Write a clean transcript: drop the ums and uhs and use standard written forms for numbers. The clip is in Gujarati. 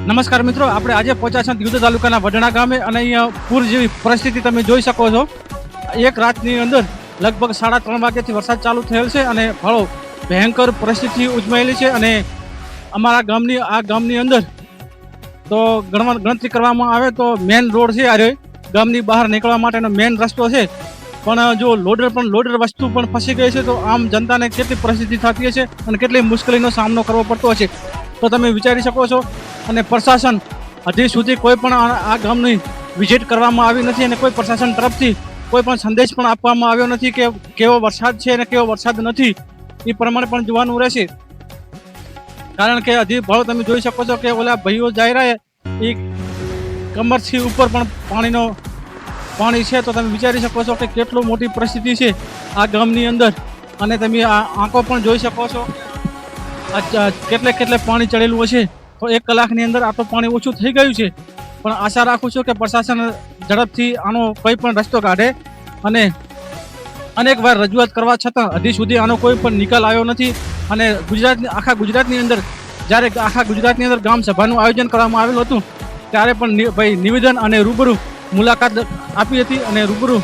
નમસ્કાર મિત્રો, આપણે આજે પહોંચ્યા છીએ દિયોદર તાલુકાના વઢણા ગામે અને અહીંયા પૂર જેવી પરિસ્થિતિ તમે જોઈ શકો છો. એક રાતની અંદર લગભગ 3:30 વાગ્યાથી વરસાદ ચાલુ થયેલ છે અને ઘણો ભયંકર પરિસ્થિતિ ઉજમાયેલી છે. અને અમારા ગામની અંદર તો ગણતરી કરવામાં આવે તો મેન રોડ છે, આ ગામની બહાર નીકળવા માટેનો મેન રસ્તો છે, પણ જો લોડર વસ્તુ પણ ફસી ગઈ છે તો આમ જનતાને કેટલી પરિસ્થિતિ થતી હશે અને કેટલી મુશ્કેલીનો સામનો કરવો પડતો હશે તો તમે વિચારી શકો છો. અને પ્રશાસન હજી સુધી કોઈ પણ આ ગામની વિઝિટ કરવામાં આવી નથી અને કોઈ પ્રશાસન તરફથી કોઈ પણ સંદેશ પણ આપવામાં આવ્યો નથી કે કેવો વરસાદ છે અને કેવો વરસાદ નથી. એ પ્રમાણે પણ જોવાનું રહેશે, કારણ કે હજી ભાવ તમે જોઈ શકો છો કે ઓલા ભાઈઓ જઈ રહ્યા એ કમરથી ઉપર પણ પાણી છે. તો તમે વિચારી શકો છો કે કેટલું મોટી પરિસ્થિતિ છે આ ગામની અંદર. અને તમે આ આંખો પણ જોઈ શકો છો કેટલે પાણી ચડેલું હશે. તો 1 કલાકની અંદર આ તો પાણી ઓછું થઈ ગયું છે, પણ આશા રાખું છું કે પ્રશાસન ઝડપથી આનો કોઈ પણ રસ્તો કાઢે. અને અનેક વાર રજૂઆત કરવા છતાં હજી સુધી આનો કોઈ પણ નિકાલ આવ્યો નથી. અને આખા ગુજરાતની અંદર જ્યારે ગ્રામ સભાનું આયોજન કરવામાં આવેલું હતું ત્યારે પણ નિવેદન અને રૂબરૂ મુલાકાત આપી હતી અને રૂબરૂ